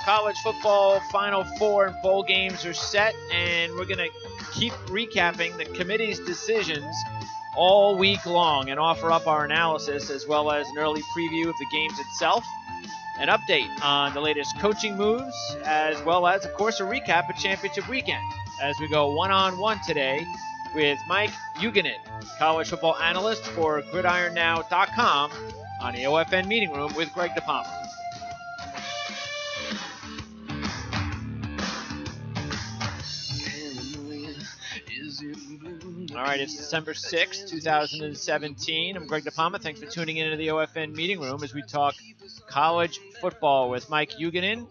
college football Final Four and bowl games are set, and we're going to keep recapping the committee's decisions all week long and offer up our analysis as well as an early preview of the games itself, an update on the latest coaching moves, as well as, of course, a recap of championship weekend as we go one-on-one today with Mike Huguenin, college football analyst for GridironNow.com on the OFN meeting room with Greg DePalma. All right, it's December 6th, 2017. I'm Greg DePalma. Thanks for tuning into the OFN meeting room as we talk college football with Mike Huguenin.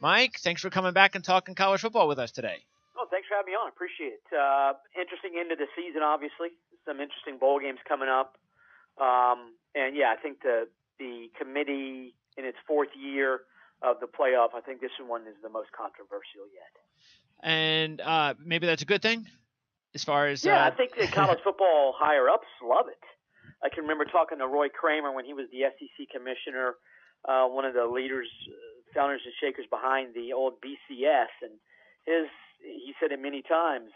Mike, thanks for coming back and talking college football with us today. Oh, thanks for having me on. Appreciate it. Interesting end of the season, obviously. Some interesting bowl games coming up. And, yeah, I think the committee in its fourth year of the playoff, I think this one is the most controversial yet. And maybe that's a good thing? As far as I think the college football higher-ups love it. I can remember talking to Roy Kramer when he was the SEC commissioner, one of the leaders, founders and shakers behind the old BCS, and he said it many times,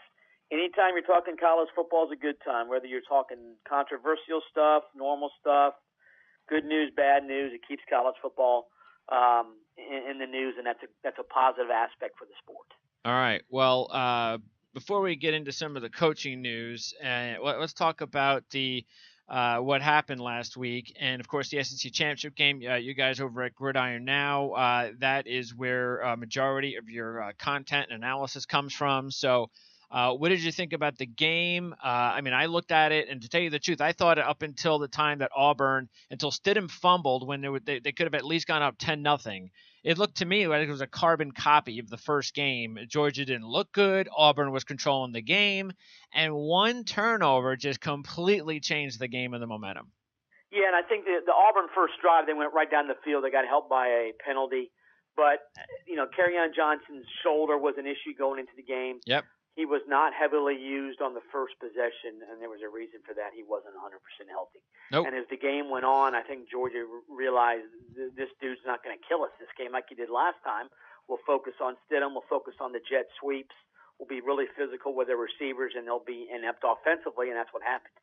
anytime you're talking college football is a good time, whether you're talking controversial stuff, normal stuff, good news, bad news, it keeps college football in the news, and that's a positive aspect for the sport. All right. Well, before we get into some of the coaching news, let's talk about the what happened last week. And, of course, the SEC Championship game, you guys over at Gridiron Now, that is where a majority of your content and analysis comes from. So what did you think about the game? I mean, I looked at it, and to tell you the truth, I thought up until the time that until Stidham fumbled when they could have at least gone up 10-0. It looked to me like it was a carbon copy of the first game. Georgia didn't look good. Auburn was controlling the game. And one turnover just completely changed the game and the momentum. Yeah, and I think the Auburn first drive, they went right down the field. They got helped by a penalty. But, Kerryon Johnson's shoulder was an issue going into the game. Yep. He was not heavily used on the first possession, and there was a reason for that. He wasn't 100% healthy. Nope. And as the game went on, I think Georgia realized this dude's not going to kill us this game like he did last time. We'll focus on Stidham. We'll focus on the jet sweeps. We'll be really physical with their receivers, and they'll be inept offensively, and that's what happened.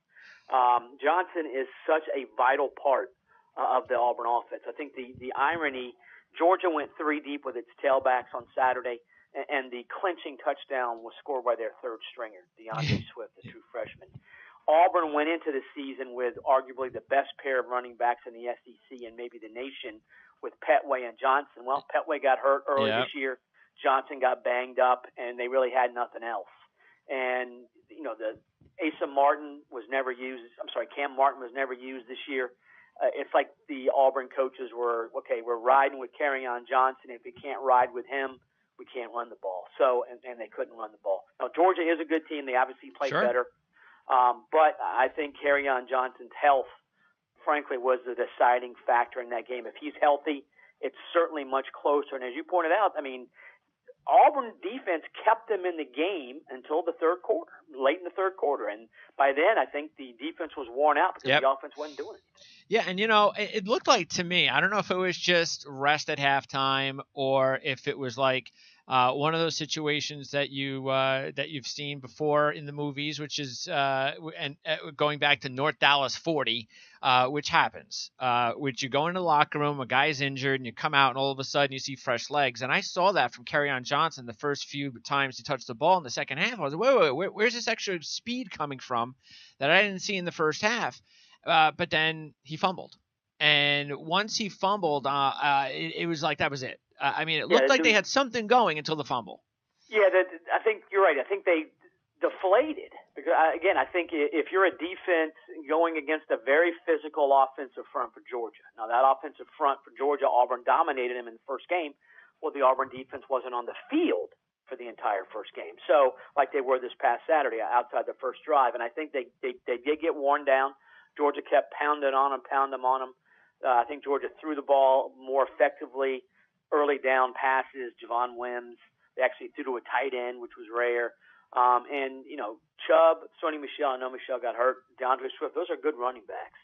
Johnson is such a vital part of the Auburn offense. I think the irony, Georgia went 3 deep with its tailbacks on Saturday, and the clinching touchdown was scored by their third stringer, DeAndre Swift, the true freshman. Auburn went into the season with arguably the best pair of running backs in the SEC and maybe the nation with Petway and Johnson. Well, Petway got hurt early this year. Johnson got banged up, and they really had nothing else. And, the Cam Martin was never used this year. It's like the Auburn coaches were, okay, we're riding with Kerryon Johnson. If we can't ride with him, we can't run the ball. So, and they couldn't run the ball. Now, Georgia is a good team. They obviously played better. But I think Kerryon Johnson's health, frankly, was the deciding factor in that game. If he's healthy, it's certainly much closer. And as you pointed out, I mean, Auburn defense kept them in the game until the third quarter, late in the third quarter. And by then, I think the defense was worn out because the offense wasn't doing it. Yeah, and, it looked like to me, I don't know if it was just rest at halftime or if it was like one of those situations that you've seen before in the movies, which is going back to North Dallas 40, which happens, which you go into the locker room, a guy's injured, and you come out, and all of a sudden you see fresh legs. And I saw that from Kerryon Johnson the first few times he touched the ball in the second half. I was like, wait, where's this extra speed coming from that I didn't see in the first half? But then he fumbled. And once he fumbled, it was like that was it. It looked like they had something going until the fumble. Yeah, I think you're right. I think they deflated. Because, again, I think if you're a defense going against a very physical offensive front for Georgia. Now, that offensive front for Georgia, Auburn dominated them in the first game. Well, the Auburn defense wasn't on the field for the entire first game. So, like they were this past Saturday outside the first drive. And I think they did get worn down. Georgia kept pounding on them. I think Georgia threw the ball more effectively, early down passes, Javon Wims. They actually threw to a tight end, which was rare. And, Chubb, Sonny Michel, I know Michel got hurt, DeAndre Swift, those are good running backs.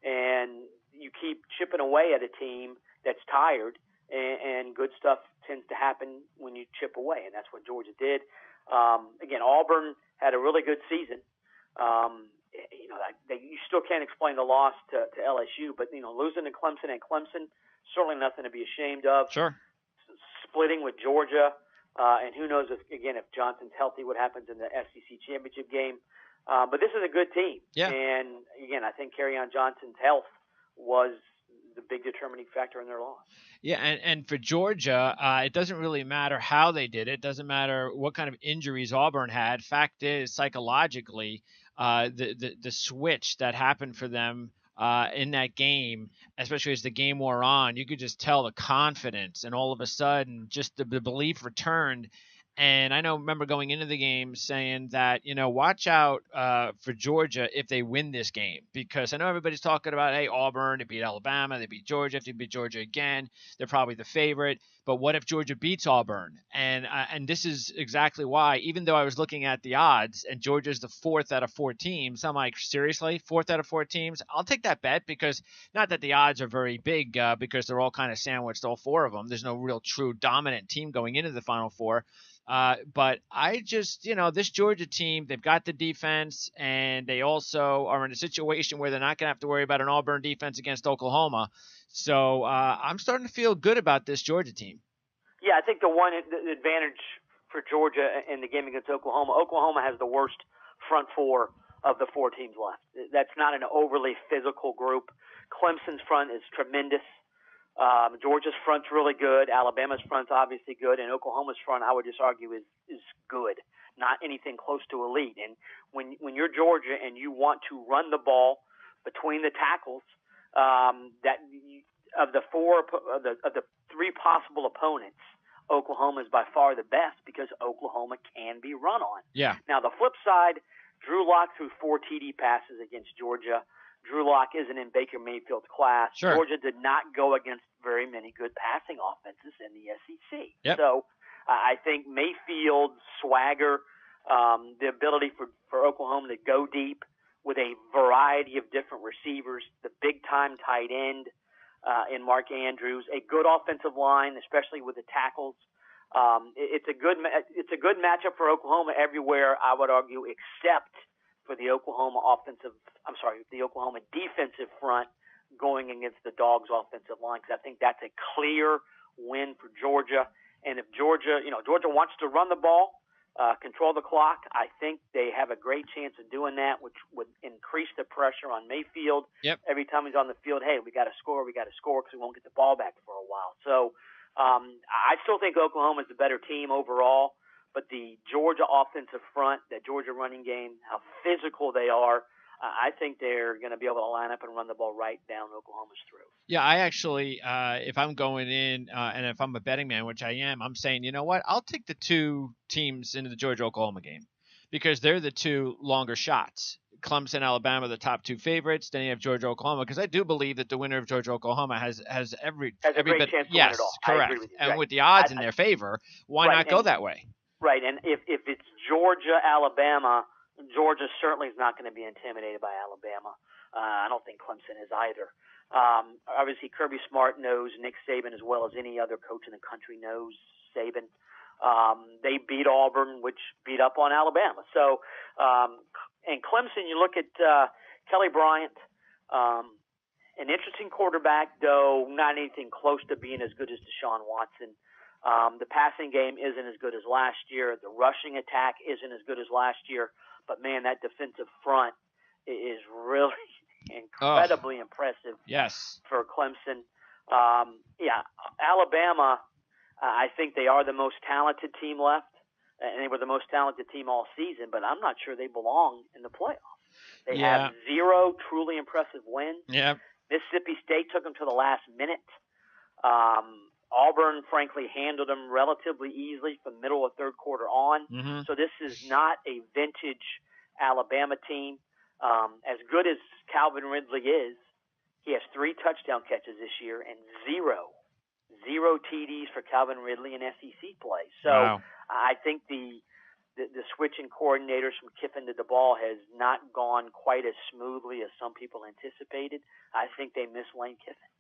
And you keep chipping away at a team that's tired. and good stuff tends to happen when you chip away, and that's what Georgia did. Again, Auburn had a really good season. You still can't explain the loss to LSU, but losing to Clemson at Clemson, certainly nothing to be ashamed of. Sure. Splitting with Georgia, and who knows if Johnson's healthy, what happens in the SEC championship game. But this is a good team. Yeah. And again, I think Kerryon Johnson's health was the big determining factor in their loss. Yeah, and for Georgia, it doesn't really matter how they did it. It doesn't matter what kind of injuries Auburn had. Fact is, psychologically, the switch that happened for them in that game, especially as the game wore on, you could just tell the confidence, and all of a sudden, just the belief returned. And I remember going into the game saying that, watch out for Georgia if they win this game, because I know everybody's talking about, hey, Auburn, they beat Alabama, they beat Georgia. If they beat Georgia again, they're probably the favorite. But what if Georgia beats Auburn? And this is exactly why, even though I was looking at the odds and Georgia's the 4th out of 4 teams, I'm like, seriously, 4th out of 4 teams? I'll take that bet, because not that the odds are very big, because they're all kind of sandwiched, all 4 of them. There's no real true dominant team going into the Final Four. But I just, this Georgia team, they've got the defense, and they also are in a situation where they're not going to have to worry about an Auburn defense against Oklahoma. So I'm starting to feel good about this Georgia team. Yeah, I think the advantage for Georgia in the game against Oklahoma has the worst front 4 of the 4 teams left. That's not an overly physical group. Clemson's front is tremendous. Georgia's front's really good. Alabama's front's obviously good, and Oklahoma's front, I would just argue, is good, not anything close to elite. And when you're Georgia and you want to run the ball between the tackles, of the 3 possible opponents, Oklahoma is by far the best, because Oklahoma can be run on. Yeah. Now the flip side, Drew Lock threw 4 TD passes against Georgia. Drew Lock isn't in Baker Mayfield's class. Sure. Georgia did not go against very many good passing offenses in the SEC. Yep. So I think Mayfield's swagger, the ability for Oklahoma to go deep with a variety of different receivers, the big-time tight end in Mark Andrews, a good offensive line, especially with the tackles. It's a good matchup for Oklahoma everywhere, I would argue, except for the Oklahoma defensive front going against the Dogs' offensive line, because I think that's a clear win for Georgia. And if Georgia wants to run the ball, control the clock, I think they have a great chance of doing that, which would increase the pressure on Mayfield. Yep. Every time he's on the field, hey, we got to score, because we won't get the ball back for a while. So I still think Oklahoma is the better team overall. But the Georgia offensive front, that Georgia running game, how physical they are, I think they're going to be able to line up and run the ball right down Oklahoma's throat. Yeah, I actually, if I'm going in and if I'm a betting man, which I am, I'm saying, you know what? I'll take the 2 teams into the Georgia-Oklahoma game, because they're the 2 longer shots. Clemson, Alabama, the top 2 favorites. Then you have Georgia, Oklahoma, because I do believe that the winner of Georgia, Oklahoma has every great bit. Chance to yes, win it all. correct. I agree with you. And right. with the odds in their favor, why not go that way? Right, and if it's Georgia, Alabama, Georgia certainly is not going to be intimidated by Alabama. I don't think Clemson is either. Obviously, Kirby Smart knows Nick Saban as well as any other coach in the country knows Saban. They beat Auburn, which beat up on Alabama. So, and Clemson, you look at Kelly Bryant, an interesting quarterback, though not anything close to being as good as Deshaun Watson. The passing game isn't as good as last year. The rushing attack isn't as good as last year. But, man, that defensive front is really incredibly impressive. Yes. For Clemson. Alabama, I think they are the most talented team left, and they were the most talented team all season, but I'm not sure they belong in the playoffs. They have 0 truly impressive wins. Yeah. Mississippi State took them to the last minute. Auburn, frankly, handled them relatively easily from middle of third quarter on. Mm-hmm. So this is not a vintage Alabama team. As good as Calvin Ridley is, he has 3 touchdown catches this year and zero TDs for Calvin Ridley in SEC play. So wow. I think the switching coordinators from Kiffin to DeBall has not gone quite as smoothly as some people anticipated. I think they miss Lane Kiffin.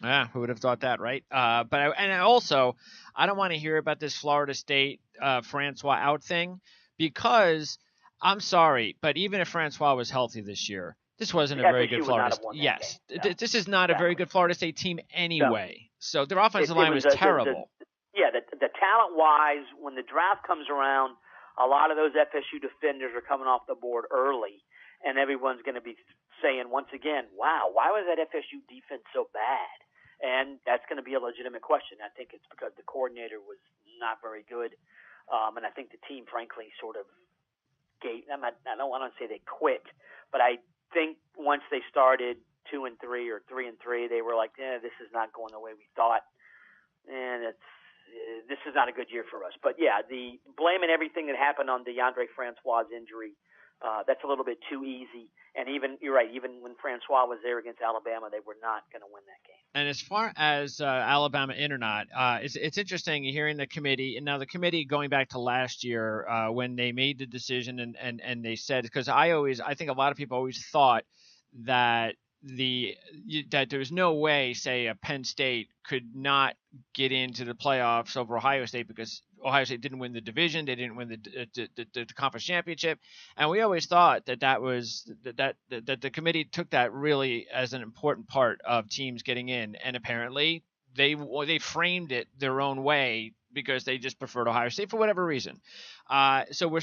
Yeah, who would have thought that, right? I don't want to hear about this Florida State Francois out thing because I'm sorry, but even if Francois was healthy this year, this wasn't a very good FSU would Florida. not have won that game. Yes, No, this is not a very exactly. good Florida State team No, anyway. So their offensive it line was was terrible. the talent wise when the draft comes around, a lot of those FSU defenders are coming off the board early, and everyone's going to be saying once again, "Wow, why was that FSU defense so bad?" And that's going to be a legitimate question. I think it's because the coordinator was not very good, and I think the team, frankly, sort of gave. I don't want to say they quit, but I think once they started 2-3 or 3-3, they were like, this is not going the way we thought, and this is not a good year for us." But yeah, the blaming everything that happened on DeAndre Francois' injury, that's a little bit too easy. And even you're right, even when Francois was there against Alabama, they were not going to win that game. And as far as Alabama in or not, it's interesting hearing the committee. And now the committee going back to last year when they made the decision and they said, because I think a lot of people always thought that that there was no way, say, a Penn State could not get into the playoffs over Ohio State because Ohio State didn't win the division, they didn't win the conference championship, and we always thought that the committee took that really as an important part of teams getting in, and apparently they framed it their own way because they just preferred Ohio State for whatever reason. So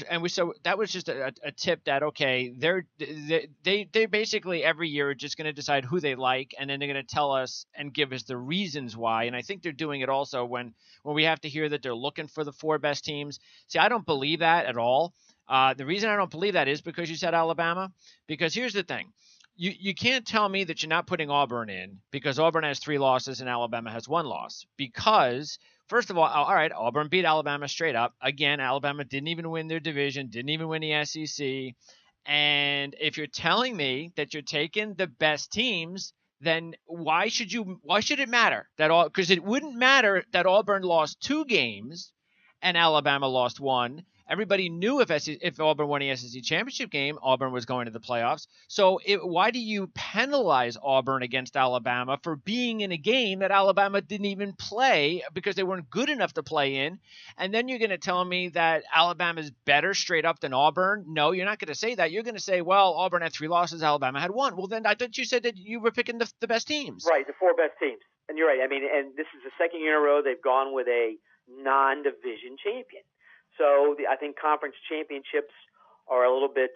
that was just a tip that okay, they basically every year are just going to decide who they like, and then they're going to tell us and give us the reasons why. And I think they're doing it also when we have to hear that they're looking for the 4 best teams. See, I don't believe that at all. The reason I don't believe that is because you said Alabama. Because here's the thing. You can't tell me that you're not putting Auburn in because Auburn has 3 losses and Alabama has 1 loss. Because, first of all right, Auburn beat Alabama straight up. Again, Alabama didn't even win their division, didn't even win the SEC. And if you're telling me that you're taking the best teams, then why should it matter that all? Because it wouldn't matter that Auburn lost 2 games and Alabama lost 1. Everybody knew if Auburn won the SEC championship game, Auburn was going to the playoffs. So why do you penalize Auburn against Alabama for being in a game that Alabama didn't even play because they weren't good enough to play in? And then you're going to tell me that Alabama's better straight up than Auburn? No, you're not going to say that. You're going to say, well, Auburn had 3 losses, Alabama had 1. Well, then I thought you said that you were picking the best teams. Right, the 4 best teams. And you're right. I mean, and this is the second year in a row they've gone with a non-division champion. So I think conference championships are a little bit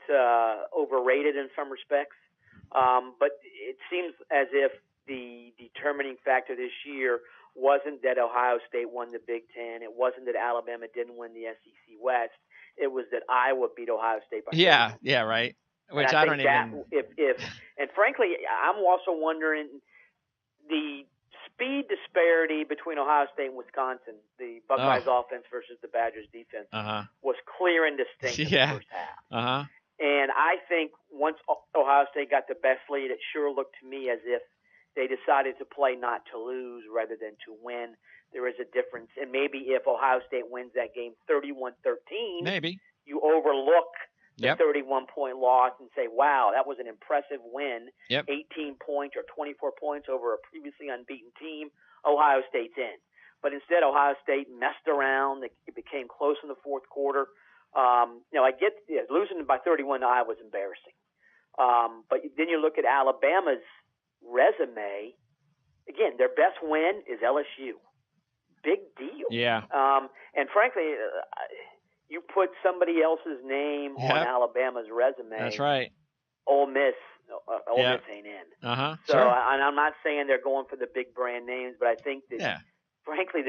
overrated in some respects. But it seems as if the determining factor this year wasn't that Ohio State won the Big Ten. It wasn't that Alabama didn't win the SEC West. It was that Iowa beat Ohio State by 30. Yeah, right. Which I don't even. And frankly, I'm also wondering the speed disparity between Ohio State and Wisconsin, the Buckeyes offense versus the Badgers defense, was clear and distinct in the first half. And I think once Ohio State got the best lead, it sure looked to me as if they decided to play not to lose rather than to win. There is a difference. And maybe if Ohio State wins that game 31-13, maybe you overlook the 31-point loss and say, wow, that was an impressive win, 18 points or 24 points over a previously unbeaten team. Ohio State's in. But instead, Ohio State messed around. It became close in the fourth quarter. I get losing by 31 to Iowa was embarrassing. But then you look at Alabama's resume. Again, their best win is LSU. Big deal. Yeah. And frankly, you put somebody else's name on Alabama's resume. That's right. Ole Miss ain't in. So, and I'm not saying they're going for the big brand names, but I think that, frankly,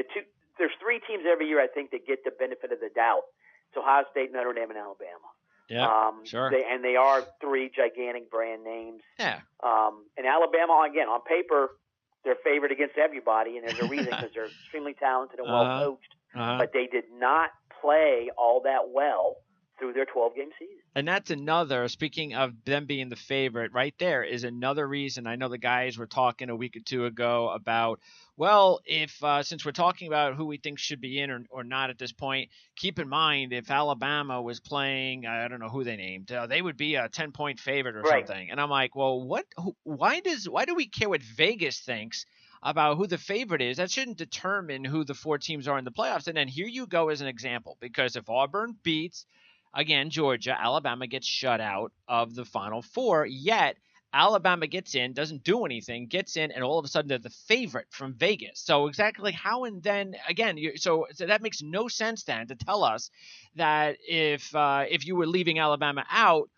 there's 3 teams every year I think that get the benefit of the doubt. It's Ohio State, Notre Dame, and Alabama. And they are 3 gigantic brand names. And Alabama, again, on paper, they're favored against everybody, and there's a reason because they're extremely talented and well coached. But they did not play all that well through their 12-game season. And that's another, speaking of them being the favorite, right there is another reason. I know the guys were talking a week or 2 ago about, well, if since we're talking about who we think should be in or not at this point, keep in mind if Alabama was playing, I don't know who they named, they would be a 10-point favorite or something. And I'm like, well, why do we care what Vegas thinks? about who the favorite is. That shouldn't determine who the 4 teams are in the playoffs. And then here you go as an example, because if Auburn beats, again, Georgia, Alabama gets shut out of the Final Four, yet Alabama gets in, doesn't do anything, gets in, and all of a sudden they're the favorite from Vegas. So exactly how, and then again, so that makes no sense then to tell us that if you were leaving Alabama out,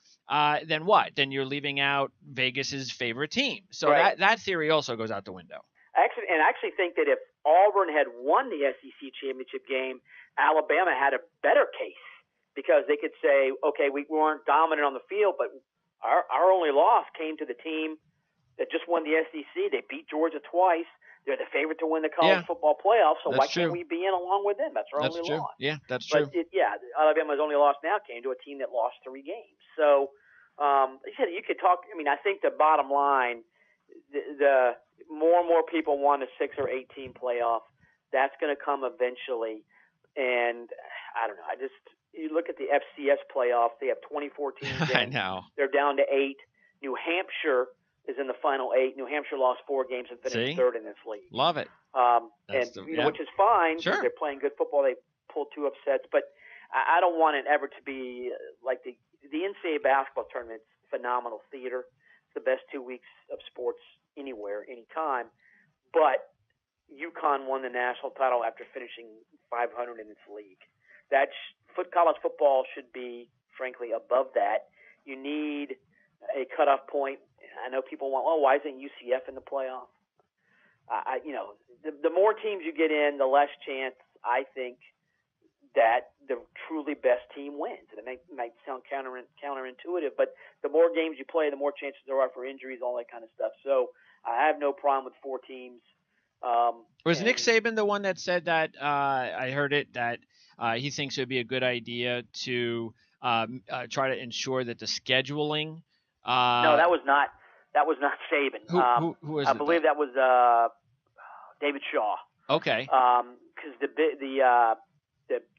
then what? Then you're leaving out Vegas's favorite team. So right. that theory also goes out the window. I actually think that if Auburn had won the SEC championship game, Alabama had a better case, because they could say, okay, we weren't dominant on the field, but our only loss came to the team that just won the SEC. They beat Georgia twice. They're the favorite to win the college football playoffs, so why can't we be in along with them? That's our only loss. Yeah, that's true. But Alabama's only loss now came to a team that lost 3 games. So you could talk. I mean, I think the bottom line, the more and more people want a 6 or 8 team playoff. That's going to come eventually. And I don't know. You look at the FCS playoffs. They have 24 teams in. I know. They're down to 8. New Hampshire is in the final 8. New Hampshire lost 4 games and finished 3rd in this league. Love it. Which is fine. Sure. They're playing good football. They pulled 2 upsets, but I don't want it ever to be like the NCAA basketball tournament. It's phenomenal theater. It's the best 2 weeks of sports anywhere, anytime. But UConn won the national title after finishing 500 in its league. College football should be, frankly, above that. You need a cutoff point. I know people want, why isn't UCF in the playoff? The more teams you get in, the less chance I think that the truly best team wins. And it might sound counterintuitive, but the more games you play, the more chances there are for injuries, all that kind of stuff. So I have no problem with 4 teams. Was Nick Saban the one that said that? I heard it, that he thinks it would be a good idea to try to ensure that the scheduling. No, that was not Saban. Who was I it? believe that was David Shaw. Okay. Because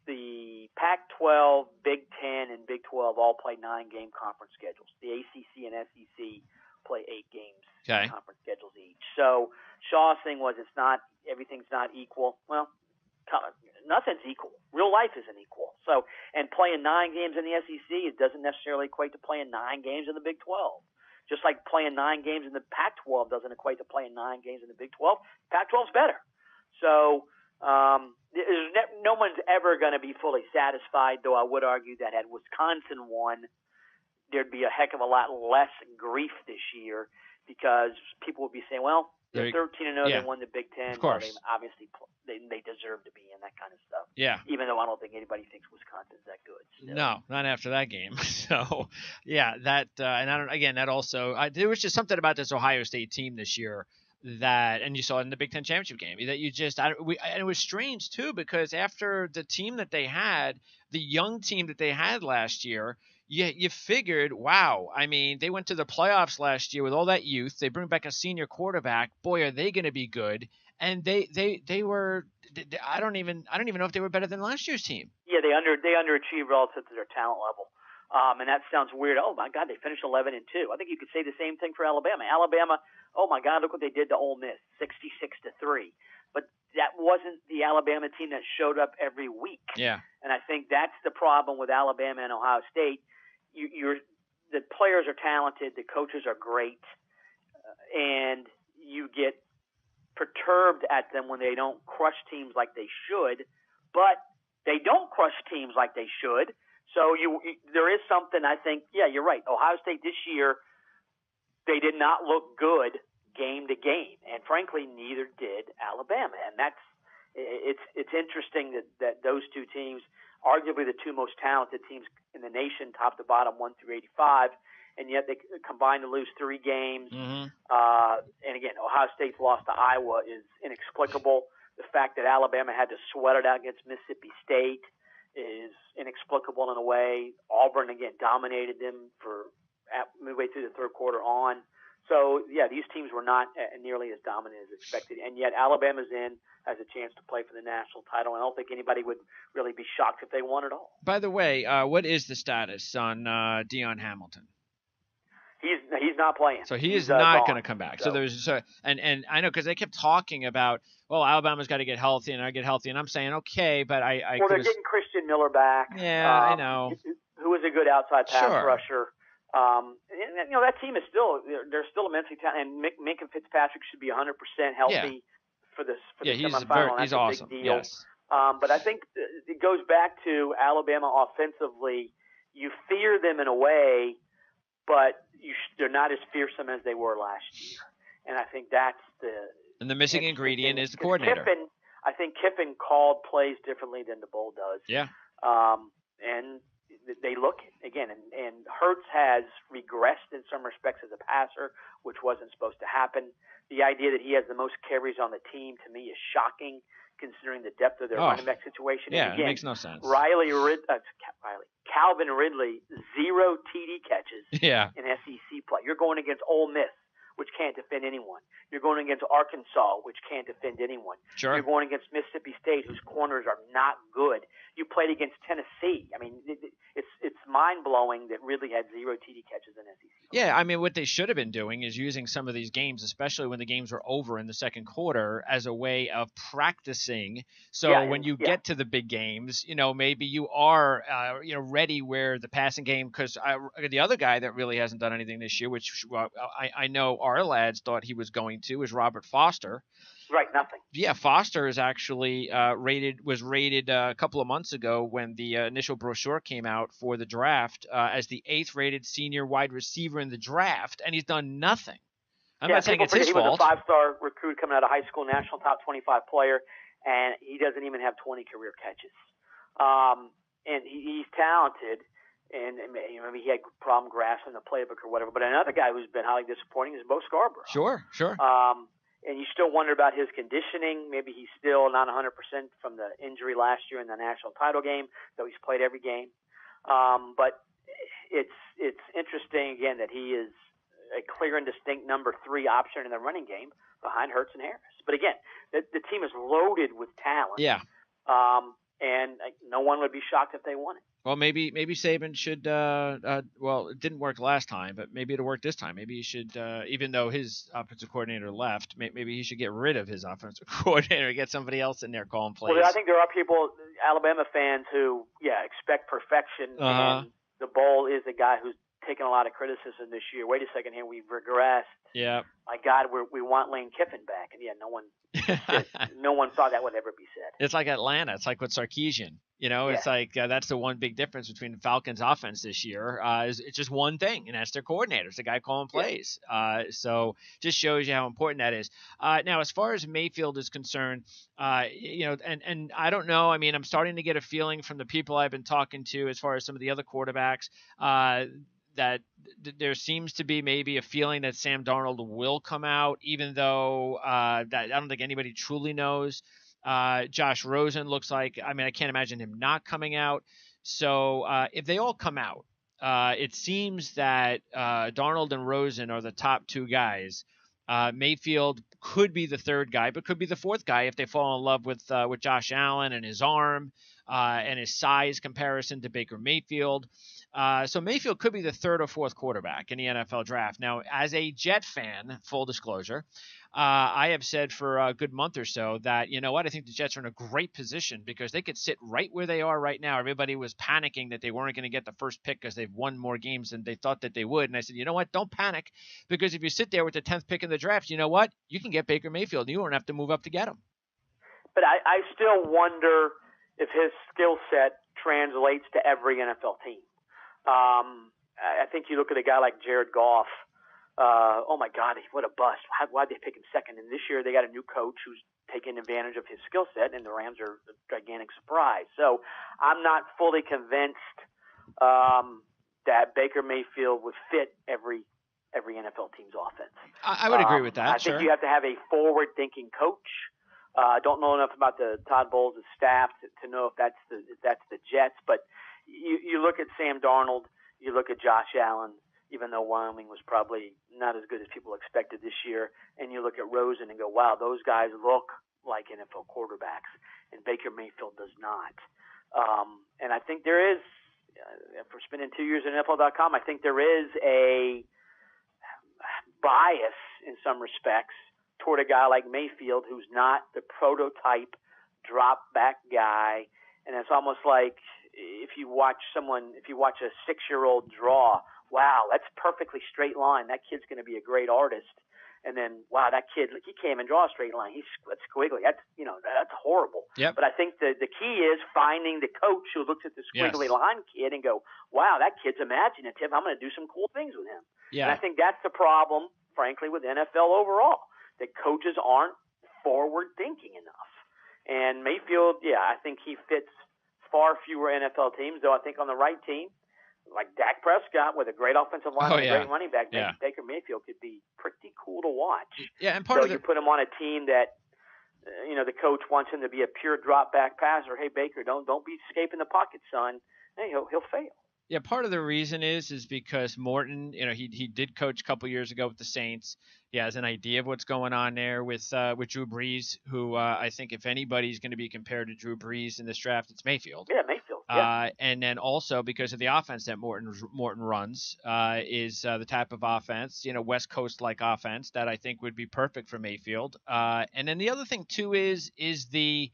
the Pac-12, Big Ten, and Big 12 all play 9-game conference schedules. The ACC and SEC play 8 games conference schedules each. So Shaw's thing was everything's not equal. Well, nothing's equal. Real life isn't equal. So, and playing 9 games in the SEC, it doesn't necessarily equate to playing 9 games in the Big 12. Just like playing 9 games in the Pac-12 doesn't equate to playing 9 games in the Big 12. Pac-12's better. So no one's ever going to be fully satisfied, though I would argue that had Wisconsin won, there'd be a heck of a lot less grief this year, because people would be saying, well, they're 13-0, they won the Big Ten. Of course. Well, they obviously they deserve to be in, that kind of stuff. Yeah. Even though I don't think anybody thinks Wisconsin's that good. Still. No, not after that game. So, yeah, that and I don't. Again, that also there was just something about this Ohio State team this year that, and you saw it in the Big Ten championship game, that you just and it was strange too, because after the team that they had, the young team that they had last year. You figured, wow, I mean, they went to the playoffs last year with all that youth. They bring back a senior quarterback. Boy, are they going to be good. And they were, I don't even know if they were better than last year's team. Yeah, they underachieved relative to their talent level. And that sounds weird. Oh my God, they finished 11-2. I think you could say the same thing for Alabama. Alabama, oh my God, look what they did to Ole Miss, 66-3. But that wasn't the Alabama team that showed up every week. Yeah. And I think that's the problem with Alabama and Ohio State. The players are talented, the coaches are great, and you get perturbed at them when they don't crush teams like they should, but they don't crush teams like they should. So there is something, I think, yeah, you're right. Ohio State this year, they did not look good game to game, and frankly, neither did Alabama. And it's interesting that those 2 teams, arguably the 2 most talented teams in the nation, top to bottom, 1 through 85, and yet they combined to lose 3 games. Mm-hmm. And again, Ohio State's loss to Iowa is inexplicable. The fact that Alabama had to sweat it out against Mississippi State is inexplicable in a way. Auburn, again, dominated them midway through the 3rd quarter on. So, yeah, these teams were not nearly as dominant as expected, and yet Alabama's has a chance to play for the national title. And I don't think anybody would really be shocked if they won at all. By the way, what is the status on Deion Hamilton? He's not playing. So he he's, is not going gone. to come back. So And I know because they kept talking about, well, Alabama's got to get healthy and I get healthy, and I'm saying okay, but well, they're getting Christian Miller back. Yeah, I know. Who is a good outside pass Sure. rusher. And, that team is they're still immensely talented. And Minka Fitzpatrick should be 100% healthy for the semifinal. He's That's awesome. a big deal. Yes. But I think it goes back to Alabama offensively. You fear them in a way, but they're not as fearsome as they were last year. And I think that's the missing ingredient is the coordinator. I think Kiffin called plays differently than the Bowl does. Yeah. And they look again, and Hurts has regressed in some respects as a passer, which wasn't supposed to happen. The idea that he has the most carries on the team to me is shocking, considering the depth of their running back situation. Yeah, again, it makes no sense. Calvin Ridley, 0 TD catches in SEC play. You're going against Ole Miss, which can't defend anyone. You're going against Arkansas, which can't defend anyone. Sure. You're going against Mississippi State, whose corners are not good. You played against Tennessee. I mean, it's mind-blowing that Ridley had 0 TD catches in SEC. Yeah, I mean, what they should have been doing is using some of these games, especially when the games were over in the second quarter, as a way of practicing. So when you get to the big games, maybe you are, ready where the passing game, because the other guy that really hasn't done anything this year, which I know our lads thought he was going to, is Robert Foster. Right, nothing. Yeah, Foster is actually was rated a couple of months ago when the initial brochure came out for the draft as the 8th rated senior wide receiver in the draft, and he's done nothing. I'm not saying it's his fault. He was a 5-star recruit coming out of high school, national top 25 player, and he doesn't even have 20 career catches. And he's talented, and maybe he had problem grasping the playbook or whatever. But another guy who's been highly disappointing is Bo Scarborough. Sure. And you still wonder about his conditioning. Maybe he's still not 100% from the injury last year in the national title game, though he's played every game. But it's interesting, again, that he is a clear and distinct number 3 option in the running game behind Hurts and Harris. But again, the team is loaded with talent. Yeah. And no one would be shocked if they won it. Well, maybe Saban should. Well, it didn't work last time, but maybe it'll work this time. Maybe he should, even though his offensive coordinator left, maybe he should get rid of his offensive coordinator and get somebody else in there calling plays. Well, I think there are people, Alabama fans, who expect perfection, and the Bowl is a guy who's taken a lot of criticism this year. Wait a second here, we've regressed. Yeah. My God, we want Lane Kiffin back, and no one thought that would ever be said. It's like Atlanta. It's like with Sarkisian. It's like that's the one big difference between the Falcons' offense this year. Is it's just one thing, and that's their coordinator. It's the guy calling plays. So just shows you how important that is. Now, as far as Mayfield is concerned, and I don't know. I mean, I'm starting to get a feeling from the people I've been talking to, as far as some of the other quarterbacks, that there seems to be maybe a feeling that Sam Darnold will come out, even though that I don't think anybody truly knows. Josh Rosen looks like, I can't imagine him not coming out. So if they all come out, it seems that Darnold and Rosen are the top 2 guys. Mayfield could be the 3rd guy, but could be the 4th guy if they fall in love with Josh Allen and his arm and his size comparison to Baker Mayfield. So Mayfield could be the 3rd or 4th quarterback in the NFL draft. Now, as a Jet fan, full disclosure, I have said for a good month or so that, I think the Jets are in a great position because they could sit right where they are right now. Everybody was panicking that they weren't going to get the first pick because they've won more games than they thought that they would. And I said, you know what? Don't panic, because if you sit there with the 10th pick in the draft, you know what? You can get Baker Mayfield. You won't have to move up to get him. But I still wonder if his skill set translates to every NFL team. I think you look at a guy like Jared Goff. Oh my God, what a bust! Why'd they pick him second? And this year they got a new coach who's taking advantage of his skill set, and the Rams are a gigantic surprise. So I'm not fully convinced that Baker Mayfield would fit every NFL team's offense. I would agree with that. I think you have to have a forward-thinking coach. I don't know enough about the Todd Bowles' staff to know if that's the Jets, but you look at Sam Darnold, you look at Josh Allen, even though Wyoming was probably not as good as people expected this year, and you look at Rosen and go, wow, those guys look like NFL quarterbacks, and Baker Mayfield does not. And I think there is, for spending 2 years at NFL.com, I think there is a bias in some respects toward a guy like Mayfield, who's not the prototype drop back guy. And it's almost like if you watch a 6-year-old draw, wow, that's perfectly straight line. That kid's going to be a great artist. And then, wow, that kid, he can't even draw a straight line. That's squiggly. That's horrible. Yep. But I think the key is finding the coach who looks at the squiggly line kid and go, wow, that kid's imaginative. I'm going to do some cool things with him. Yeah. And I think that's the problem, frankly, with NFL overall, that coaches aren't forward thinking enough. And Mayfield, I think he fits far fewer NFL teams, though I think on the right team, like Dak Prescott with a great offensive line and a great running back, Baker Mayfield could be pretty cool to watch. Yeah, and you put him on a team that the coach wants him to be a pure drop back passer. Hey Baker, don't be escaping the pocket, son. Hey, he'll fail. Yeah, part of the reason is because Morton, he did coach a couple years ago with the Saints. He has an idea of what's going on there with Drew Brees, who I think if anybody's going to be compared to Drew Brees in this draft, it's Mayfield. Yeah, Mayfield. Yeah. And then also because of the offense that Morton runs, is the type of offense, West Coast like offense that I think would be perfect for Mayfield. And then the other thing too is the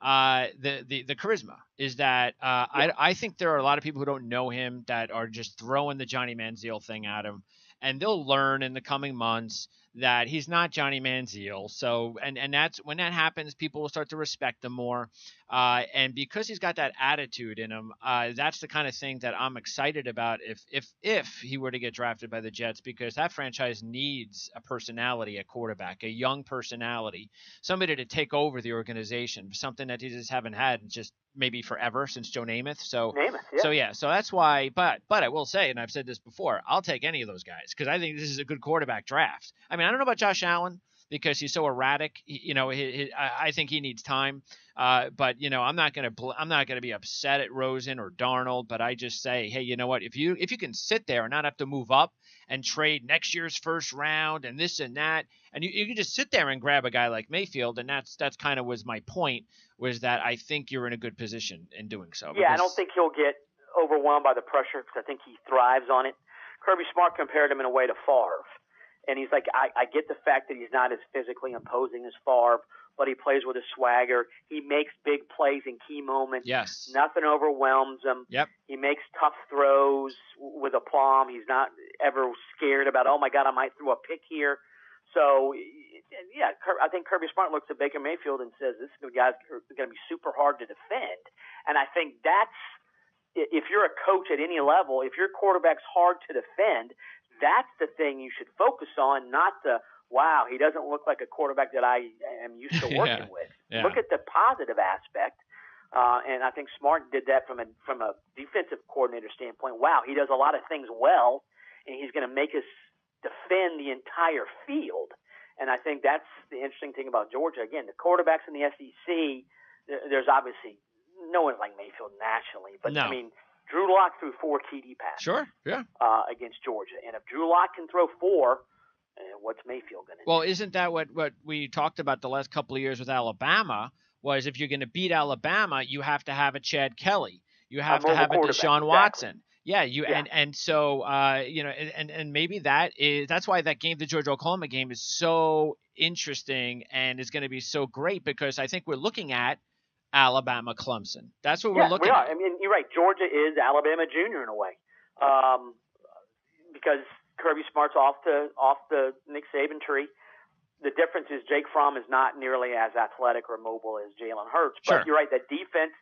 charisma is that I think there are a lot of people who don't know him that are just throwing the Johnny Manziel thing at him, and they'll learn in the coming months that he's not Johnny Manziel. So and that's when that happens, people will start to respect him more. And because he's got that attitude in him, that's the kind of thing that I'm excited about if he were to get drafted by the Jets, because that franchise needs a personality at quarterback, a young personality, somebody to take over the organization, something that he just haven't had in just maybe forever since Joe Namath. So that's why. But I will say, and I've said this before, I'll take any of those guys because I think this is a good quarterback draft. I mean, I don't know about Josh Allen because he's so erratic. I think he needs time. But I'm not gonna be upset at Rosen or Darnold. But I just say, hey, you know what? If you can sit there and not have to move up and trade next year's first round and this and that, and you can just sit there and grab a guy like Mayfield, and that's kind of was my point, was that I think you're in a good position in doing so. Yeah, I don't think he'll get overwhelmed by the pressure because I think he thrives on it. Kirby Smart compared him in a way to Favre. And he's like, I get the fact that he's not as physically imposing as Favre, but he plays with a swagger. He makes big plays in key moments. Yes. Nothing overwhelms him. Yep. He makes tough throws with aplomb. He's not ever scared about, oh, my God, I might throw a pick here. So, yeah, I think Kirby Smart looks at Baker Mayfield and says, this guy's going to be super hard to defend. And I think that's, if you're a coach at any level, if your quarterback's hard to defend, that's the thing you should focus on, not the, wow, he doesn't look like a quarterback that I am used to working with. Yeah. Look at the positive aspect. And I think Smart did that from a defensive coordinator standpoint. Wow, he does a lot of things well, and he's going to make us defend the entire field. And I think that's the interesting thing about Georgia. Again, the quarterbacks in the SEC, there's obviously no one like Mayfield nationally. But, no. I mean, Drew Lock threw 4 TD passes. Sure, yeah. Against Georgia. And if Drew Lock can throw 4, what's Mayfield going to do? Well, isn't that what we talked about the last couple of years with Alabama, was if you're going to beat Alabama, you have to have a Chad Kelly. You have to have a Deshaun Watson. Exactly. Yeah, and so and maybe that's why that game, the Georgia-Oklahoma game, is so interesting and is going to be so great, because I think we're looking at Alabama Clemson. That's what we're looking at. I mean, you're right. Georgia is Alabama Junior in a way, because Kirby Smart's off the Nick Saban tree. The difference is Jake Fromm is not nearly as athletic or mobile as Jalen Hurts. But You're right. That defense,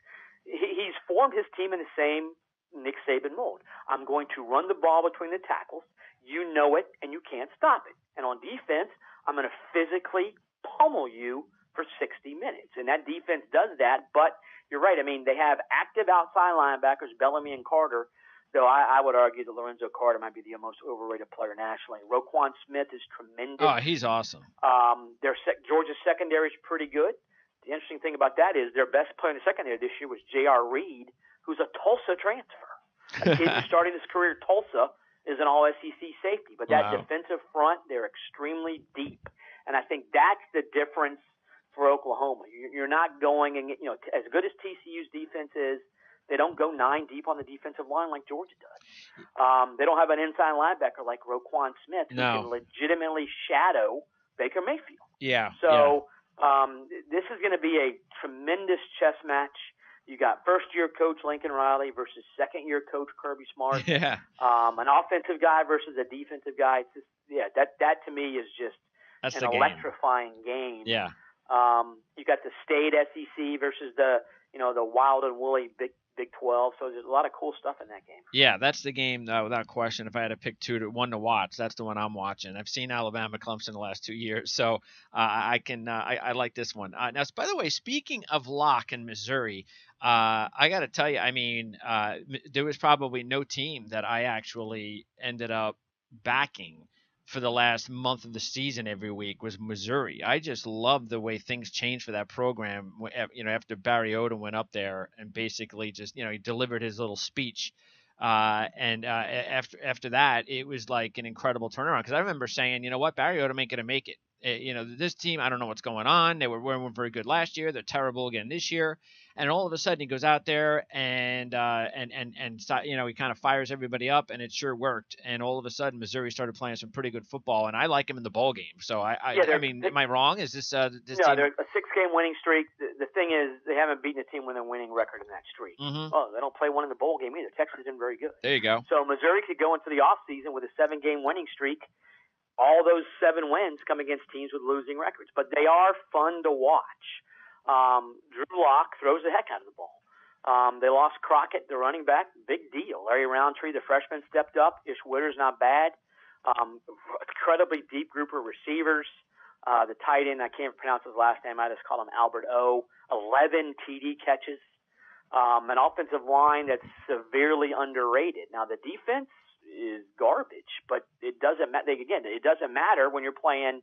he's formed his team in the same Nick Saban mold. I'm going to run the ball between the tackles. You know it, and you can't stop it. And on defense, I'm going to physically pummel you for 60 minutes. And that defense does that, but you're right. I mean, they have active outside linebackers, Bellamy and Carter, though I would argue that Lorenzo Carter might be the most overrated player nationally. Roquan Smith is tremendous. Oh, he's awesome. Georgia's secondary is pretty good. The interesting thing about that is their best player in the secondary this year was J.R. Reed, who's a Tulsa transfer. A kid who's starting his career at Tulsa is an all-SEC safety. But that defensive front, they're extremely deep. And I think that's the difference for Oklahoma. You're not going and, as good as TCU's defense is, They don't go 9 deep on the defensive line like Georgia does. They don't have an inside linebacker like Roquan Smith who can legitimately shadow Baker Mayfield. Yeah. So this is going to be a tremendous chess match. You got first-year coach Lincoln Riley versus second-year coach Kirby Smart. Yeah. An offensive guy versus a defensive guy. It's just, that to me is just an electrifying game. Yeah. You got the state SEC versus the wild and woolly Big 12. So there's a lot of cool stuff in that game. Yeah, that's the game without question. If I had to pick one to watch, that's the one I'm watching. I've seen Alabama Clemson the last 2 years, so I like this one. Now, by the way, speaking of Locke in Missouri, I got to tell you, I mean, there was probably no team that I actually ended up backing for the last month of the season every week was Missouri. I just love the way things changed for that program. After Barry Odom went up there and basically just, he delivered his little speech. And after that, it was like an incredible turnaround. Because I remember saying, you know what, Barry Odom ain't going to make it. This team, I don't know what's going on. They weren't very good last year. They're terrible again this year. And all of a sudden he goes out there and he kind of fires everybody up, and it sure worked. And all of a sudden Missouri started playing some pretty good football, and I like him in the bowl game. So I mean, am I wrong? Is this this no? Team? They're a 6-game winning streak. The thing is, they haven't beaten a team with a winning record in that streak. Mm-hmm. Oh, they don't play one in the bowl game either. Texas isn't very good. There you go. So Missouri could go into the offseason with a 7-game winning streak. All those 7 wins come against teams with losing records, but they are fun to watch. Drew Lock throws the heck out of the ball. They lost Crockett, the running back, big deal. Larry Roundtree, the freshman, stepped up. Ish Witter's not bad. Incredibly deep group of receivers. The tight end, I can't pronounce his last name. I just call him Albert O. 11 TD catches. An offensive line that's severely underrated. Now, the defense is garbage, but it doesn't matter. It doesn't matter when you're playing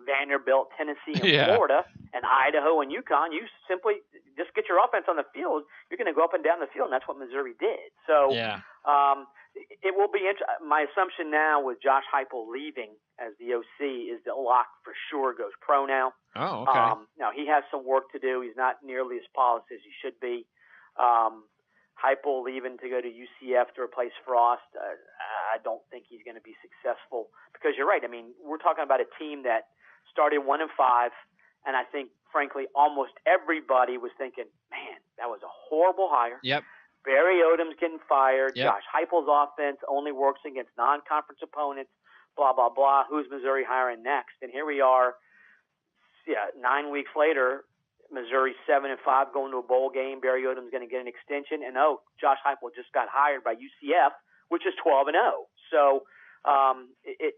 Vanderbilt, Tennessee, and Florida, and Idaho and UConn. You simply just get your offense on the field. You're going to go up and down the field, and that's what Missouri did. So it will be interesting. My assumption now with Josh Heupel leaving as the OC is that Locke for sure goes pro now. Oh, okay. Now, he has some work to do. He's not nearly as polished as he should be. Heupel leaving to go to UCF to replace Frost, I don't think he's going to be successful because you're right. I mean, we're talking about a team that started 1-5, and I think, frankly, almost everybody was thinking, man, that was a horrible hire. Yep. Barry Odom's getting fired. Yep. Josh Heupel's offense only works against non-conference opponents, blah, blah, blah. Who's Missouri hiring next? And here we are, 9 weeks later, Missouri 7-5 going to a bowl game. Barry Odom's going to get an extension, and Josh Heupel just got hired by UCF, which is 12-0. So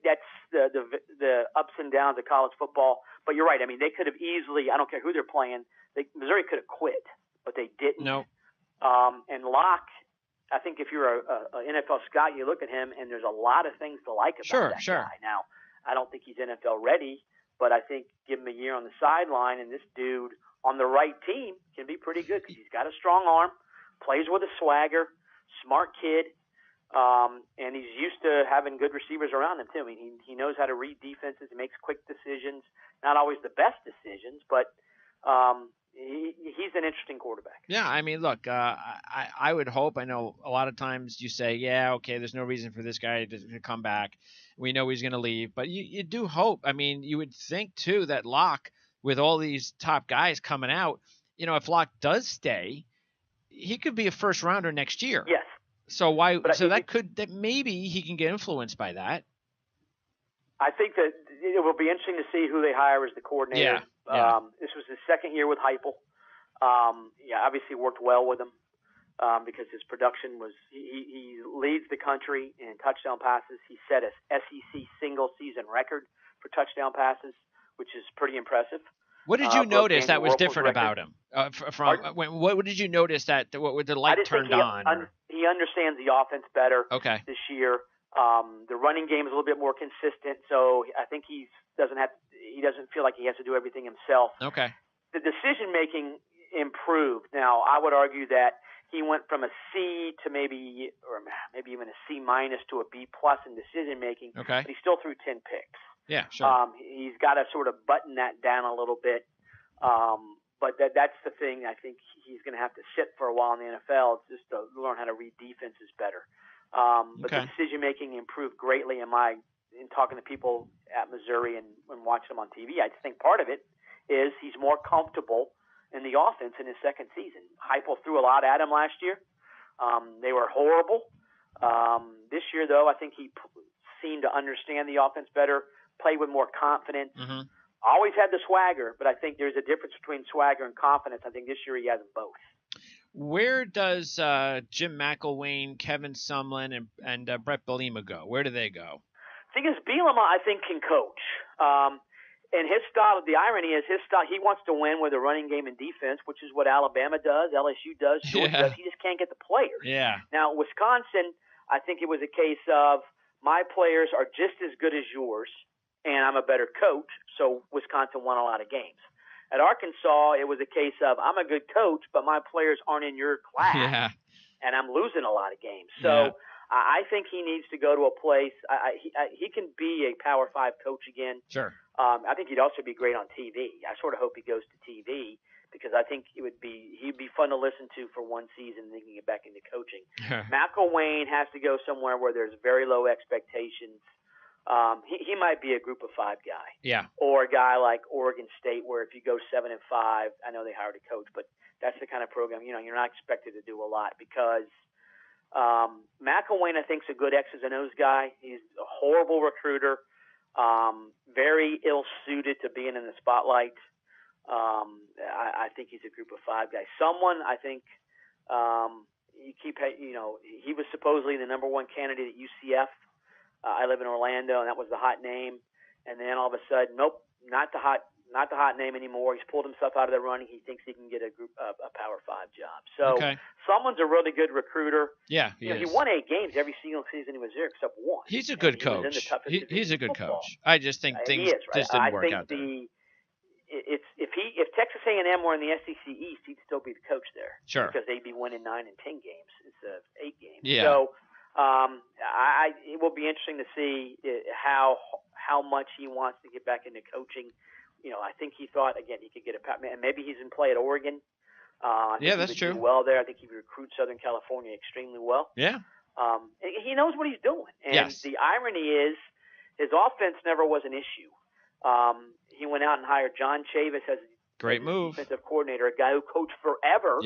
that's the ups and downs of college football. But you're right. I mean, they could have easily. I don't care who they're playing. Missouri could have quit, but they didn't. No. And Locke, I think if you're a NFL scout, you look at him, and there's a lot of things to like about that guy. Now, I don't think he's NFL ready, but I think give him a year on the sideline, and this dude on the right team can be pretty good because he's got a strong arm, plays with a swagger, smart kid, and he's used to having good receivers around him too. I mean, he knows how to read defenses. He makes quick decisions, not always the best decisions, but he's an interesting quarterback. Yeah, I mean, look, I would hope. I know a lot of times you say, yeah, okay, there's no reason for this guy to come back. We know he's going to leave, but you do hope. I mean, you would think too that Locke, with all these top guys coming out, if Locke does stay, he could be a first rounder next year. Yes. So that maybe he can get influenced by that. I think that it will be interesting to see who they hire as the coordinator. Yeah. This was his second year with Heupel. Obviously worked well with him because his production was he leads the country in touchdown passes. He set a SEC single season record for touchdown passes, which is pretty impressive. What did you notice that was different about him? What did you notice that what the light turned on? He understands the offense better this year. The running game is a little bit more consistent, so I think he doesn't feel like he has to do everything himself. Okay. The decision making improved. Now, I would argue that he went from a C to maybe even a C- to a B+ in decision making. Okay. But he still threw 10 picks. Yeah, sure. He's got to sort of button that down a little bit. But that's the thing. I think he's going to have to sit for a while in the NFL just to learn how to read defenses better. But the decision making improved greatly in talking to people at Missouri and watching him on TV. I think part of it is he's more comfortable in the offense in his second season. Heupel threw a lot at him last year. They were horrible. This year, though, I think he seemed to understand the offense better, play with more confidence. Mm-hmm. Always had the swagger, but I think there's a difference between swagger and confidence. I think this year he has them both. Where does Jim McElwain, Kevin Sumlin, and Brett Bielema go? Where do they go? The thing is, Bielema, I think, can coach. And his style, the irony is his style, he wants to win with a running game and defense, which is what Alabama does, LSU does, Georgia does. He just can't get the players. Yeah. Now, Wisconsin, I think it was a case of my players are just as good as yours, and I'm a better coach, so Wisconsin won a lot of games. At Arkansas, it was a case of I'm a good coach, but my players aren't in your class, and I'm losing a lot of games. So I think he needs to go to a place. He can be a Power 5 coach again. Sure. I think he'd also be great on TV. I sort of hope he goes to TV because I think he'd be fun to listen to for one season and then he can get back into coaching. McElwain has to go somewhere where there's very low expectations. He might be a group of 5 guy. Yeah. Or a guy like Oregon State where if you go 7-5, I know they hired a coach, but that's the kind of program, you're not expected to do a lot because McElwain, I think, is a good X's and O's guy. He's a horrible recruiter, very ill-suited to being in the spotlight. I think he's a group of 5 guy. Someone, I think, he was supposedly the number 1 candidate at UCF. I live in Orlando, and that was the hot name. And then all of a sudden, nope, not the hot name anymore. He's pulled himself out of the running. He thinks he can get a Power 5 job. So someone's a really good recruiter. Yeah, he won 8 games every single season he was there except one. He's a good coach. He's a good coach. I just think things just didn't work out there. If Texas A&M were in the SEC East, he'd still be the coach there. Sure. Because they'd be winning 9 and 10 games instead of 8 games. Yeah. So it will be interesting to see how much he wants to get back into coaching. I think he thought, again, he could get and maybe he's in play at Oregon. That's true. Do well there. I think he recruits Southern California extremely well. Yeah. He knows what he's doing. And the irony is his offense never was an issue. He went out and hired John Chavis as great move defensive coordinator, a guy who coached forever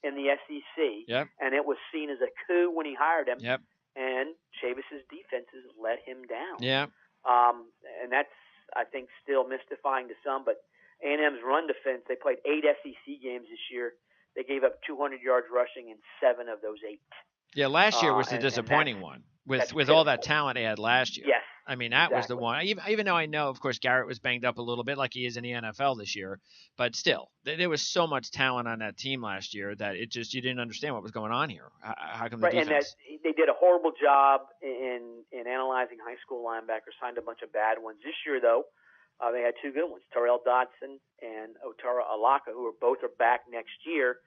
in the SEC. Yep. And it was seen as a coup when he hired him. Yep. And Chavis's defenses let him down. Yeah. And that's, I think, still mystifying to some. But A&M's run defense, they played 8 SEC games this year. They gave up 200 yards rushing in 7 of those 8. Yeah, last year was the disappointing one with all that talent they had last year. Yes. I mean, that was the one. Even though I know, of course, Garrett was banged up a little bit like he is in the NFL this year, but still, there was so much talent on that team last year that you didn't understand what was going on here. How come the defense? And they did a horrible job in analyzing high school linebackers, signed a bunch of bad ones. This year, though, they had 2 good ones, Terrell Dodson and Otara Alaka, who both are back next year.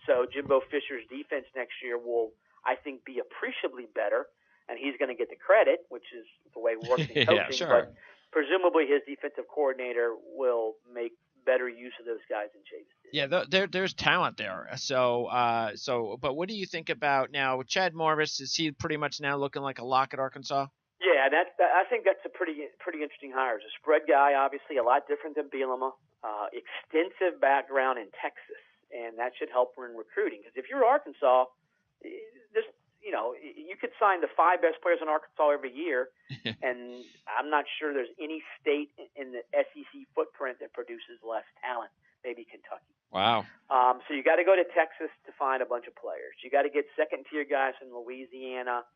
So Jimbo Fisher's defense next year will, I think, be appreciably better. And he's going to get the credit, which is the way it works in coaching. Yeah, sure. But presumably his defensive coordinator will make better use of those guys than Chavis did. Yeah, there's talent there. But what do you think about now? Chad Morris, is he pretty much now looking like a lock at Arkansas? Yeah, I think that's a pretty interesting hire. He's a spread guy, obviously, a lot different than Bielema. Extensive background in Texas, and that should help her in recruiting. Because if you're Arkansas, you could sign the 5 best players in Arkansas every year, and I'm not sure there's any state in the SEC footprint that produces less talent. Maybe Kentucky. Wow. So you got to go to Texas to find a bunch of players. You got to get second-tier guys from Louisiana,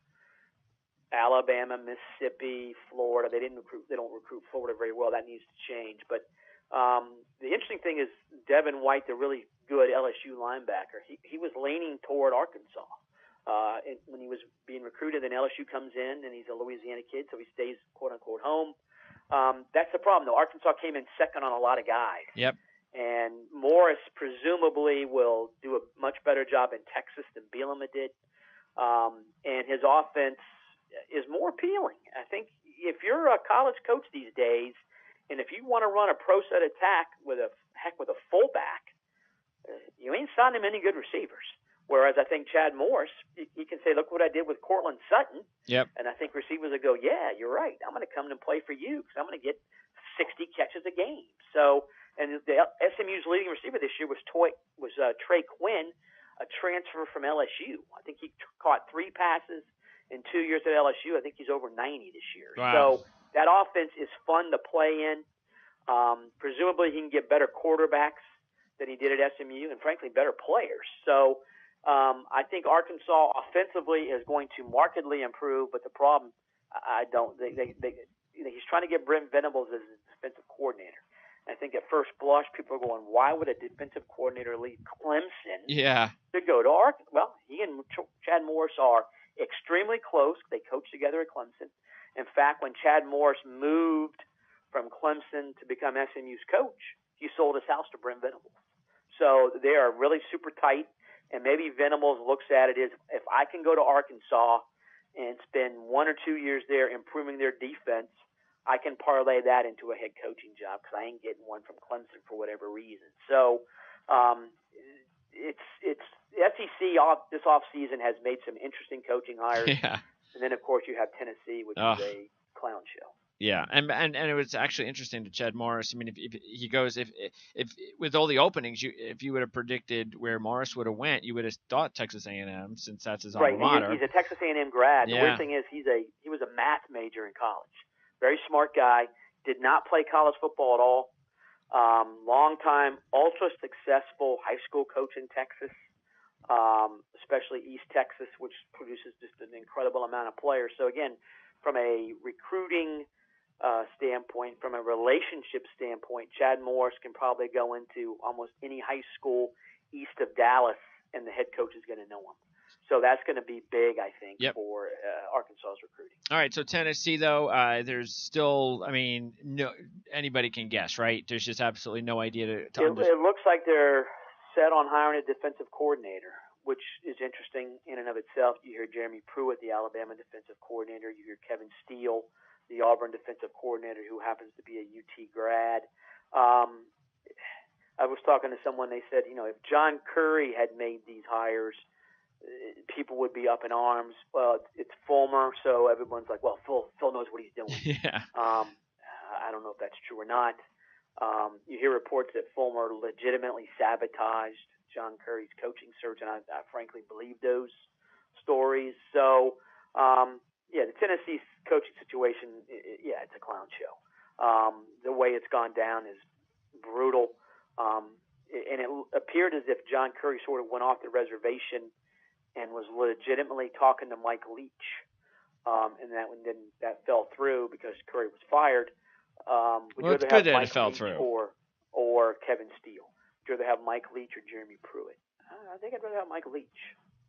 Alabama, Mississippi, Florida. They don't recruit Florida very well. That needs to change. But the interesting thing is Devin White, the really good LSU linebacker. He was leaning toward Arkansas. When he was being recruited, then LSU comes in, and he's a Louisiana kid, so he stays, quote-unquote, home. That's the problem, though. Arkansas came in second on a lot of guys. Yep. And Morris presumably will do a much better job in Texas than Bielema did. And his offense is more appealing. I think if you're a college coach these days, and if you want to run a pro set attack with a fullback, you ain't signed him any good receivers. Whereas I think Chad Morris, he can say, look what I did with Cortland Sutton. Yep. And I think receivers would go, yeah, you're right. I'm going to come and play for you because I'm going to get 60 catches a game. So, and the SMU's leading receiver this year was Trey Quinn, a transfer from LSU. I think he caught 3 passes in 2 years at LSU. I think he's over 90 this year. Wow. So that offense is fun to play in. Presumably he can get better quarterbacks than he did at SMU, and frankly, better players. So I think Arkansas offensively is going to markedly improve, but the problem, I don't. He's trying to get Brent Venables as his defensive coordinator. And I think at first blush, people are going, "Why would a defensive coordinator leave Clemson to go to Arkansas?" Well, he and Chad Morris are extremely close. They coached together at Clemson. In fact, when Chad Morris moved from Clemson to become SMU's coach, he sold his house to Brent Venables. So they are really super tight. And maybe Venables looks at it as, if I can go to Arkansas and spend 1 or 2 years there improving their defense, I can parlay that into a head coaching job because I ain't getting one from Clemson for whatever reason. So it's the SEC this offseason has made some interesting coaching hires. Yeah. And then, of course, you have Tennessee, which is a clown show. Yeah, and it was actually interesting to Chad Morris. I mean, if he goes, if with all the openings, if you would have predicted where Morris would have went, you would have thought Texas A&M, since that's his alma mater. He's a Texas A&M grad. Yeah. The weird thing is he was a math major in college. Very smart guy. Did not play college football at all. Long time, ultra successful high school coach in Texas, especially East Texas, which produces just an incredible amount of players. So again, from a recruiting standpoint, from a relationship standpoint, Chad Morris can probably go into almost any high school east of Dallas, and the head coach is going to know him. So that's going to be big, I think, for Arkansas's recruiting. All right, so Tennessee, though, there's still, I mean, no, anybody can guess, right? There's just absolutely no idea to It looks like they're set on hiring a defensive coordinator, which is interesting in and of itself. You hear Jeremy Pruitt, the Alabama defensive coordinator. You hear Kevin Steele, the Auburn defensive coordinator, who happens to be a UT grad. I was talking to someone, they said, if John Curry had made these hires, people would be up in arms. Well, it's Fulmer, so everyone's like, well, Phil knows what he's doing. Yeah. I don't know if that's true or not. You hear reports that Fulmer legitimately sabotaged John Curry's coaching search, and I frankly believe those stories. So, the Tennessee coaching situation, it's a clown show. The way it's gone down is brutal. And it appeared as if John Curry sort of went off the reservation and was legitimately talking to Mike Leach. And that fell through because Curry was fired. It's good that it fell through. Or Kevin Steele. Would you rather have Mike Leach or Jeremy Pruitt? I think I'd rather have Mike Leach.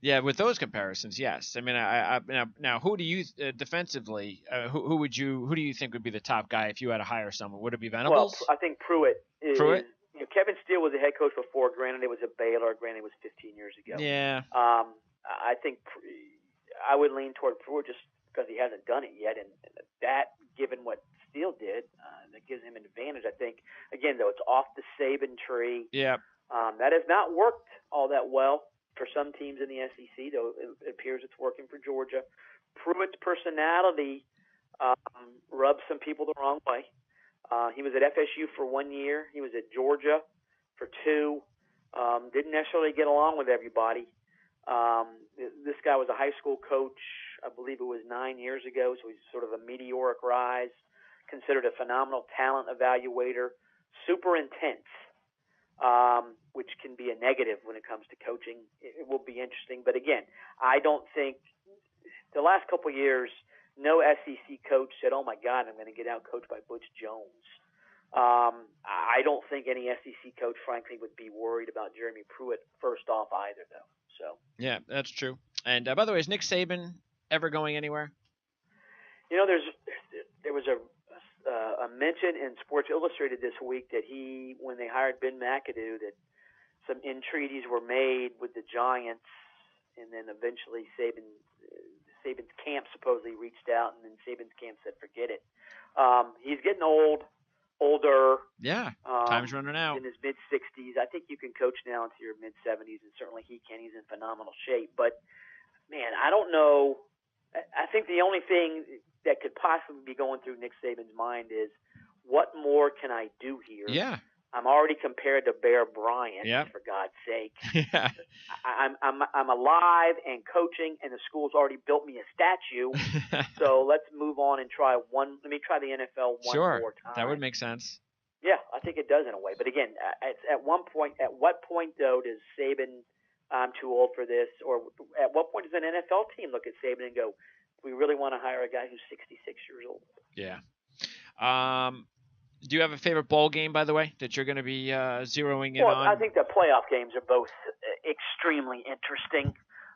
Yeah, with those comparisons, yes. I mean, now who do you defensively? Who do you think would be the top guy if you had to hire someone? Would it be Venables? Well, I think Pruitt is. Pruitt? Kevin Steele was a head coach before. Granted, it was at Baylor. Granted, it was 15 years ago. Yeah. I think I would lean toward Pruitt just because he hasn't done it yet, and that, given what Steele did, that gives him an advantage. I think, again, though, it's off the Saban tree. Yeah. That has not worked all that well for some teams in the SEC, though it appears it's working for Georgia. Pruitt's personality rubs some people the wrong way. He was at FSU for 1 year. He was at Georgia for 2. Didn't necessarily get along with everybody. This guy was a high school coach, I believe it was 9 years ago, so he's sort of a meteoric rise, considered a phenomenal talent evaluator, super intense, which can be a negative when it comes to coaching. It will be interesting. But again, I don't think the last couple of years, no SEC coach said, oh, my God, I'm going to get out-coached by Butch Jones. I don't think any SEC coach, frankly, would be worried about Jeremy Pruitt first off either, though. So yeah, that's true. And by the way, is Nick Saban ever going anywhere? There was a mention in Sports Illustrated this week that when they hired Ben McAdoo, that some entreaties were made with the Giants, and then eventually Saban's camp supposedly reached out, and then Saban's camp said, forget it. He's getting old. older. Yeah, time's running out. In his mid-60s. I think you can coach now into your mid-70s, and certainly he can. He's in phenomenal shape. But, man, I don't know. I think the only thing that could possibly be going through Nick Saban's mind is, what more can I do here? Yeah. I'm already compared to Bear Bryant, yep. for God's sake. Yeah. I'm alive and coaching, and the school's already built me a statue. So let's move on and try one. Let me try the NFL one more time. That would make sense. Yeah, I think it does in a way. But again, at what point though does Saban, I'm too old for this, or at what point does an NFL team look at Saban and go, we really want to hire a guy who's 66 years old? Yeah. Do you have a favorite bowl game, by the way, that you're going to be zeroing in on? I think the playoff games are both extremely interesting.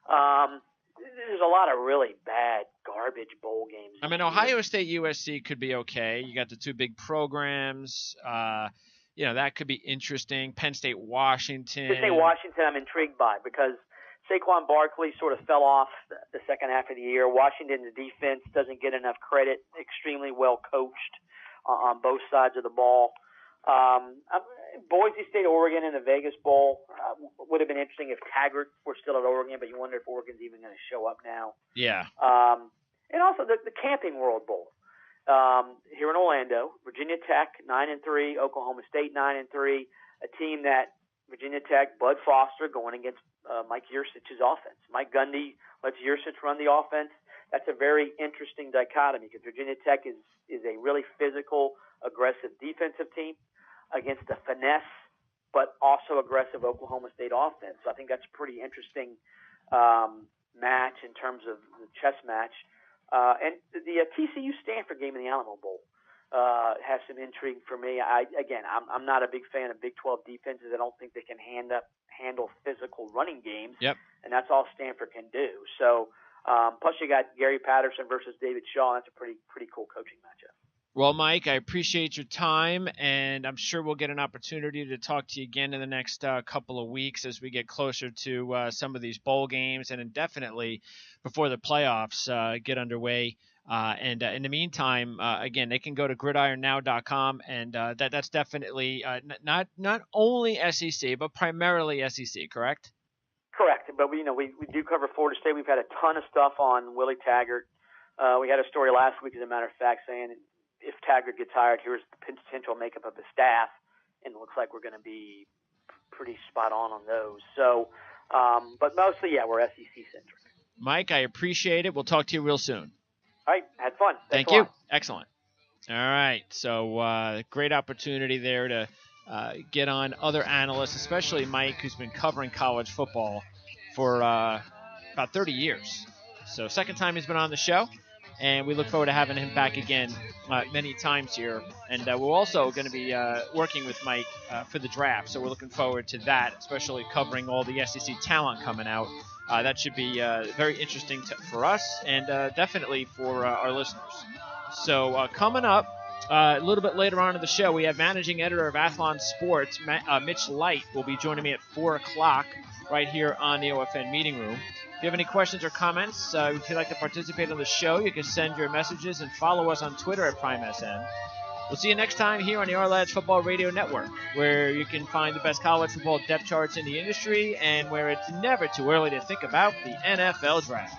There's a lot of really bad garbage bowl games. I mean, Ohio State USC could be okay. You got the two big programs. That could be interesting. Penn State Washington. Penn State Washington I'm intrigued by because Saquon Barkley sort of fell off the second half of the year. Washington's defense doesn't get enough credit. Extremely well coached on both sides of the ball. Boise State, Oregon in the Vegas Bowl would have been interesting if Taggart were still at Oregon, but you wonder if Oregon's even going to show up now. Yeah. And also the Camping World Bowl here in Orlando. Virginia Tech 9-3, Oklahoma State 9-3. A team that Virginia Tech, Bud Foster going against Mike Yurcich's offense. Mike Gundy lets Yurcich run the offense. That's a very interesting dichotomy because Virginia Tech is a really physical, aggressive defensive team against a finesse but also aggressive Oklahoma State offense. So I think that's a pretty interesting match in terms of the chess match. And the TCU Stanford game in the Alamo Bowl has some intrigue for me. I'm not a big fan of Big 12 defenses. I don't think they can handle physical running games. Yep. And that's all Stanford can do. So plus you got Gary Patterson versus David Shaw. That's a pretty cool coaching matchup. Well, Mike, I appreciate your time, and I'm sure we'll get an opportunity to talk to you again in the next couple of weeks as we get closer to some of these bowl games, and definitely before the playoffs get underway. And in the meantime, again, they can go to gridironnow.com, and that's definitely not only SEC, but primarily SEC, correct? Correct, but we do cover Florida State. We've had a ton of stuff on Willie Taggart. We had a story last week, as a matter of fact, saying if Taggart gets hired, here's the potential makeup of the staff, and it looks like we're going to be pretty spot on those. So, but mostly, we're SEC-centric. Mike, I appreciate it. We'll talk to you real soon. All right, had fun. Thank you. Excellent. All right, so great opportunity there to get on other analysts, especially Mike, who's been covering college football for about 30 years. So second time he's been on the show. And we look forward to having him back again many times here. And we're also going to be working with Mike for the draft. So we're looking forward to that, especially covering all the SEC talent coming out. That should be very interesting for us and definitely for our listeners. So coming up a little bit later on in the show, we have managing editor of Athlon Sports, Mitch Light, will be joining me at 4 o'clock right here on the OFN meeting room. If you have any questions or comments, if you'd like to participate on the show, you can send your messages and follow us on Twitter at PrimeSN. We'll see you next time here on the Our Football Radio Network, where you can find the best college football depth charts in the industry and where it's never too early to think about the NFL Draft.